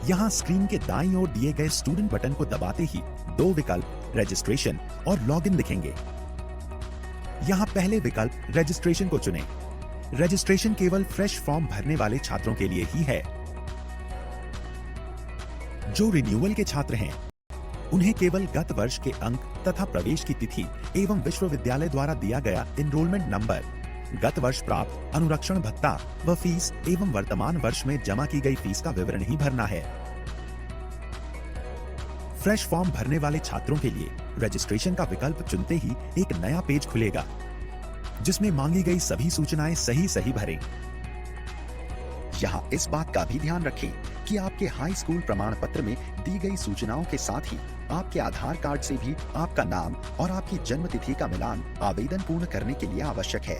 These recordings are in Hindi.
यहाँ स्क्रीन के दाईं ओर दिए गए स्टूडेंट बटन को दबाते ही दो विकल्प रजिस्ट्रेशन और लॉगिन दिखेंगे। यहाँ पहले विकल्प रजिस्ट्रेशन को चुनें। रजिस्ट्रेशन केवल फ्रेश फॉर्म भरने वाले छात्रों के लिए ही है। जो रिन्यूअल के छात्र हैं, उन्हें केवल गत वर्ष के अंक तथा प्रवेश की तिथि एवं विश्वविद्यालय द्वारा दिया गया एनरोलमेंट नंबर, गत वर्ष प्राप्त अनुरक्षण भत्ता व फीस एवं वर्तमान वर्ष में जमा की गई फीस का विवरण ही भरना है। फ्रेश फॉर्म भरने वाले छात्रों के लिए रजिस्ट्रेशन का विकल्प चुनते ही एक नया पेज खुलेगा, जिसमें मांगी गई सभी सूचनाएं सही भरें। यहाँ इस बात का भी ध्यान रखें कि आपके हाई स्कूल प्रमाण पत्र में दी गई सूचनाओं के साथ ही आपके आधार कार्ड से भी आपका नाम और आपकी जन्म तिथि का मिलान आवेदन पूर्ण करने के लिए आवश्यक है।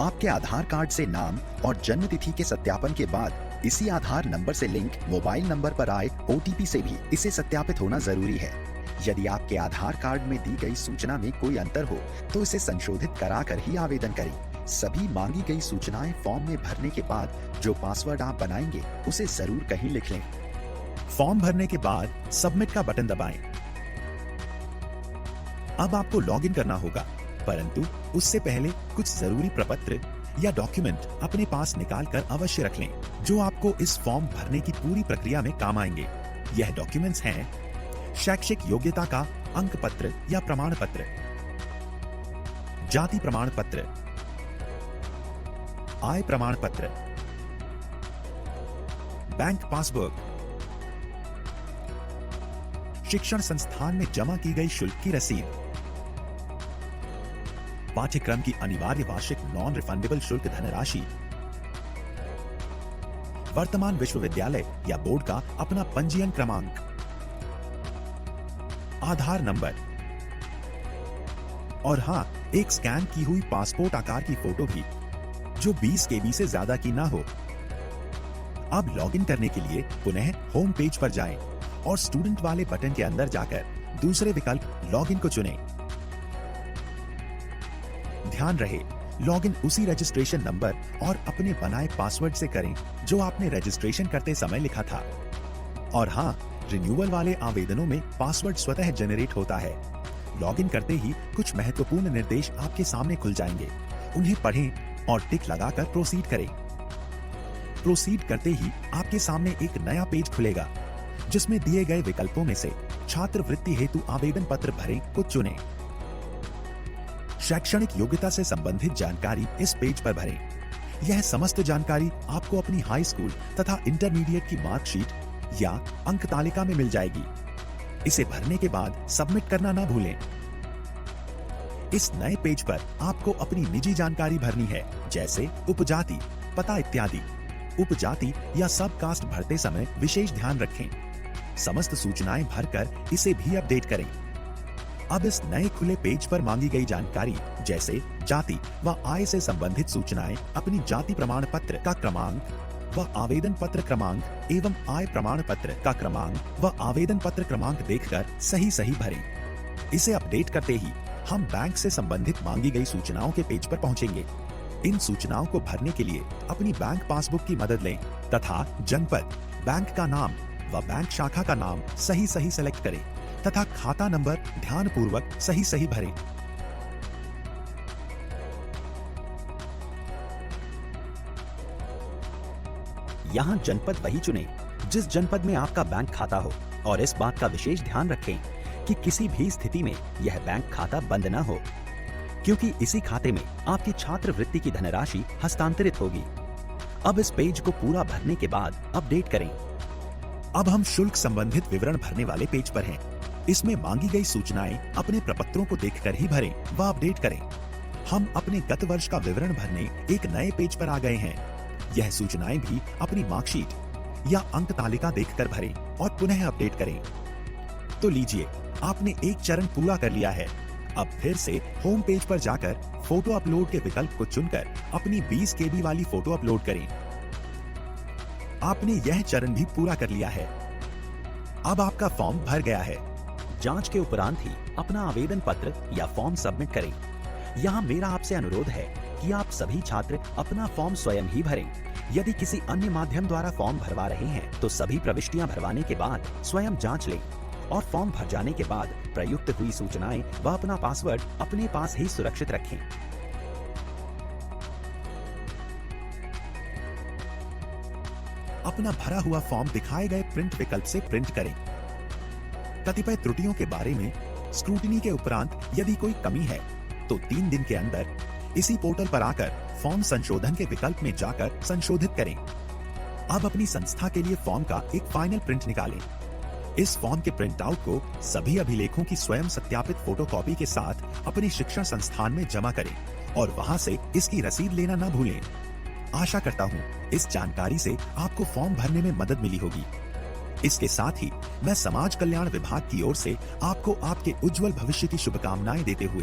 आपके आधार कार्ड से नाम और जन्म तिथि के सत्यापन के बाद इसी आधार नंबर से लिंक मोबाइल नंबर पर आए OTP से भी इसे सत्यापित होना जरूरी है। यदि आपके आधार कार्ड में दी गई सूचना में कोई अंतर हो तो इसे संशोधित कराकर ही आवेदन करें। सभी मांगी गई सूचनाएं फॉर्म में भरने के बाद जो पासवर्ड आप बनाएंगे उसे जरूर कहीं लिख लें। फॉर्म भरने के बाद सबमिट का बटन दबाएं। अब आपको लॉगिन करना होगा, परंतु उससे पहले कुछ जरूरी प्रपत्र या डॉक्यूमेंट अपने पास निकाल कर अवश्य रख लें, जो आपको इस फॉर्म भरने की पूरी प्रक्रिया में काम आएंगे। यह डॉक्यूमेंट्स हैं शैक्षिक योग्यता का अंक पत्र या प्रमाण पत्र, जाति प्रमाण पत्र, आय प्रमाण पत्र, बैंक पासबुक, शिक्षण संस्थान में जमा की गई शुल्क की रसीद, पाठ्यक्रम की अनिवार्य वार्षिक नॉन रिफंडेबल शुल्क धनराशि, वर्तमान विश्वविद्यालय या बोर्ड का अपना पंजीयन क्रमांक, आधार नंबर और हां, एक स्कैन की हुई पासपोर्ट आकार की फोटो भी, जो 20 KB से ज्यादा की ना हो। अब लॉगिन करने के लिए पुनः होम पेज पर जाएं और स्टूडेंट वाले बटन के अंदर जाकर दूसरे विकल्प लॉगिन को चुनें। ध्यान रहे, लॉगिन उसी रजिस्ट्रेशन नंबर और अपने बनाए पासवर्ड से करें जो आपने रजिस्ट्रेशन करते समय लिखा था। और हां, रिन्यूअल वाले आवेदनों में पासवर्ड स्वतः जनरेट होता है। लॉगिन करते ही कुछ महत्वपूर्ण निर्देश आपके सामने खुल जाएंगे। उन्हें पढ़ें और टिक लगाकर प्रोसीड करें। प्रोसीड करते ही आपके सामने एक नया पेज खुलेगा, जिसमें दिए गए विकल्पों में से छात्रवृत्ति हेतु आवेदन पत्र भरें को चुनें। शैक्षणिक योग्यता से संबंधित जानकारी इस पेज पर भरें। यह समस्त जानकारी आपको अपनी हाई स्कूल तथा इंटरमीडिएट की मार्कशीट या अंक तालिका में मिल जाएगी। इसे भरने के बाद सबमिट करना ना भूलें। इस नए पेज पर आपको अपनी निजी जानकारी भरनी है, जैसे उपजाति, पता इत्यादि। उपजाति या सब कास्ट भरते समय विशेष ध्यान रखें। समस्त सूचनाएं भरकर इसे भी अपडेट करें। अब इस नए खुले पेज पर मांगी गई जानकारी जैसे जाति व आय से संबंधित सूचनाएं अपनी जाति प्रमाण पत्र का क्रमांक व आवेदन पत्र क्रमांक एवं आय प्रमाण पत्र का क्रमांक व आवेदन पत्र क्रमांक देखकर सही भरें। इसे अपडेट करते ही हम बैंक से संबंधित मांगी गई सूचनाओं के पेज पर पहुंचेंगे। इन सूचनाओं को भरने के लिए अपनी बैंक पासबुक की मदद लें तथा जनपद, बैंक का नाम व बैंक शाखा का नाम सही सेलेक्ट करें तथा खाता नंबर ध्यानपूर्वक सही भरें। यहाँ जनपद वही चुनें जिस जनपद में आपका बैंक खाता हो और इस बात का विशेष ध्यान रखें कि किसी भी स्थिति में यह बैंक खाता बंद न हो, क्योंकि इसी खाते में आपकी छात्रवृत्ति की धनराशि हस्तांतरित होगी। अब इस पेज को पूरा भरने के बाद अपडेट करें। अब हम शुल्क संबंधित विवरण भरने वाले पेज पर हैं। इसमें मांगी गई सूचनाएं अपने प्रपत्रों को देखकर ही भरें व अपडेट करें। हम अपने गत वर्ष का विवरण भरने एक नए पेज पर आ गए हैं। यह सूचनाएं भी अपनी मार्कशीट या अंक तालिका देखकर भरें और पुनः अपडेट करें। तो लीजिए, आपने एक चरण पूरा कर लिया है। अब फिर से होम पेज पर जाकर फोटो अपलोड के विकल्प को चुनकर अपनी 20 KB वाली फोटो अपलोड करें। आपने यह चरण भी पूरा कर लिया है। अब आपका फॉर्म भर गया है। जांच के उपरांत ही अपना आवेदन पत्र या फॉर्म सबमिट करें। यहाँ मेरा आपसे अनुरोध है कि आप सभी छात्र अपना फॉर्म स्वयं ही भरें, यदि किसी अन्य माध्यम द्वारा फॉर्म भरवा रहे हैं तो सभी प्रविष्टियां भरवाने के बाद स्वयं जांच लें और फॉर्म भर जाने के बाद प्रयुक्त हुई सूचनाएं व अपना पासवर्ड अपने पास ही सुरक्षित रखें। अपना भरा हुआ फॉर्म दिखाए गए प्रिंट विकल्प से प्रिंट करें। कतिपय त्रुटियों के बारे में स्क्रूटिनी के उपरांत यदि कोई कमी है तो 3 दिन के अंदर इसी पोर्टल पर आकर फॉर्म संशोधन के विकल्प में जाकर संशोधित करें। अब अपनी संस्था के लिए फॉर्म का एक फाइनल प्रिंट निकालें। इस फॉर्म के प्रिंट आउट को सभी अभिलेखों की स्वयं सत्यापित फोटोकॉपी के साथ अपने शिक्षण संस्थान में जमा करें और वहां से इसकी रसीद लेना न भूलें। आशा करता हूं इस जानकारी से आपको फॉर्म भरने में मदद मिली होगी। इसके साथ ही मैं समाज कल्याण विभाग की ओर से आपको आपके उज्जवल भविष्य की शुभकामनाएं देते हुए